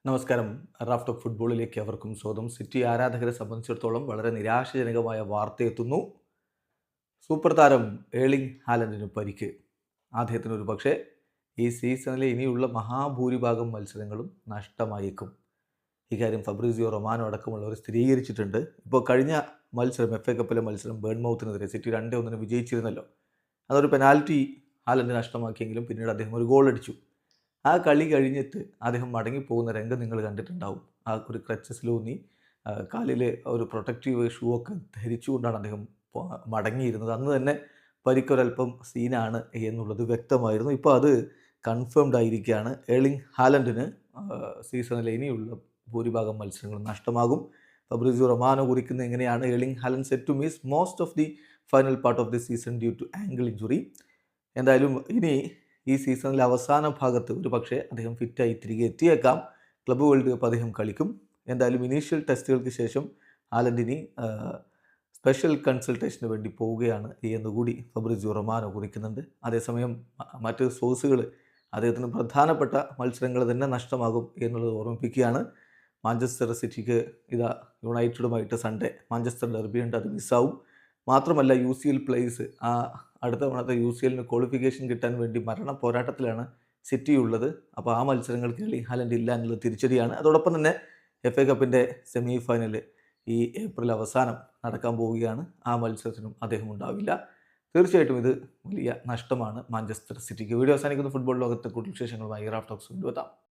നമസ്കാരം. Raf talk ഫുട്ബോളിലേക്ക് അവർക്കും സ്വാഗതം. സിറ്റി ആരാധകരെ സംബന്ധിച്ചിടത്തോളം വളരെ നിരാശാജനകമായ വാർത്തയെത്തുന്നു. സൂപ്പർ താരം ഏർലിംഗ് ഹാലൻഡിന് പരിക്ക്. അദ്ദേഹത്തിന് ഒരു പക്ഷേ ഈ സീസണിലെ ഇനിയുള്ള മഹാഭൂരിഭാഗം മത്സരങ്ങളും നഷ്ടമായേക്കും. ഇക്കാര്യം ഫബ്രീസിയോ റൊമാനോ അടക്കമുള്ളവർ സ്ഥിരീകരിച്ചിട്ടുണ്ട്. ഇപ്പോൾ കഴിഞ്ഞ മത്സരം, FA കപ്പിലെ മത്സരം ബേൺമൗത്തിനെതിരെ സിറ്റി 2-1 വിജയിച്ചിരുന്നല്ലോ. അതൊരു പെനാൽറ്റി ഹാലൻഡ് നഷ്ടമാക്കിയെങ്കിലും പിന്നീട് അദ്ദേഹം ഒരു ഗോൾ അടിച്ചു. ആ കളി കഴിഞ്ഞിട്ട് അദ്ദേഹം മടങ്ങിപ്പോകുന്ന രംഗം നിങ്ങൾ കണ്ടിട്ടുണ്ടാവും. ആ ഒരു ക്രച്ചസിലൂന്നി കാലിൽ ഒരു പ്രൊട്ടക്റ്റീവ് ഷൂ ഒക്കെ ധരിച്ചുകൊണ്ടാണ് അദ്ദേഹം മടങ്ങിയിരുന്നത്. അന്ന് തന്നെ പരിക്കൊരൽപ്പം സീനാണ് എന്നുള്ളത് വ്യക്തമായിരുന്നു. ഇപ്പോൾ അത് കൺഫേംഡ് ആയിരിക്കുകയാണ്. ഏർലിംഗ് ഹാലൻഡിന് സീസണിലെ ഇനിയുള്ള ഭൂരിഭാഗം മത്സരങ്ങളും നഷ്ടമാകും. ഫബ്രീസിയോ റൊമാനോ കുറിക്കുന്നത് എങ്ങനെയാണ്: Erling Haaland set to miss most of the final part of the season due to ankle injury. എന്തായാലും ഇനി ഈ സീസണിലെ അവസാന ഭാഗത്ത് ഒരു പക്ഷേ അദ്ദേഹം ഫിറ്റായി തിരികെ എത്തിയേക്കാം. ക്ലബ്ബ് വേൾഡ് കപ്പ് അദ്ദേഹം കളിക്കും. എന്തായാലും ഇനീഷ്യൽ ടെസ്റ്റുകൾക്ക് ശേഷം ഹാലൻഡിനി സ്പെഷ്യൽ കൺസൾട്ടേഷന് വേണ്ടി പോവുകയാണ് എന്നുകൂടി ഫബ്രീസിയോ റൊമാനോ കുറിക്കുന്നുണ്ട്. അതേസമയം മറ്റ് സോഴ്സുകൾ അദ്ദേഹത്തിന് പ്രധാനപ്പെട്ട മത്സരങ്ങൾ തന്നെ നഷ്ടമാകും എന്നുള്ളത് ഓർമ്മിപ്പിക്കുകയാണ്. മാഞ്ചസ്റ്റർ സിറ്റിക്ക് യുണൈറ്റഡുമായിട്ട് സൺഡേ മാഞ്ചസ്റ്റർ ഡെർബിയുണ്ട്, അത് മിസ്സാവും. മാത്രമല്ല UCL പ്ലേസ്, അടുത്ത തവണത്തെ UCLന് ക്വാളിഫിക്കേഷൻ കിട്ടാൻ വേണ്ടി മരണ പോരാട്ടത്തിലാണ് സിറ്റി ഉള്ളത്. അപ്പോൾ ആ മത്സരങ്ങൾക്ക് ഏർലിംഗ് ഹാലൻഡ് ഇല്ല എന്നുള്ളത് തിരിച്ചടിയാണ്. അതോടൊപ്പം തന്നെ FA കപ്പിൻ്റെ സെമി ഫൈനൽ ഈ ഏപ്രിൽ അവസാനം നടക്കാൻ പോവുകയാണ്. ആ മത്സരത്തിനും അദ്ദേഹം ഉണ്ടാവില്ല. തീർച്ചയായിട്ടും ഇത് വലിയ നഷ്ടമാണ് മാഞ്ചസ്റ്റർ സിറ്റിക്ക്. വീഡിയോ അവസാനിക്കുന്ന ഫുട്ബോൾ ലോകത്തെ കൂടുതൽ വിശേഷങ്ങളുമായി റാഫ് ടോക്സ് കൊണ്ടുവെത്താം.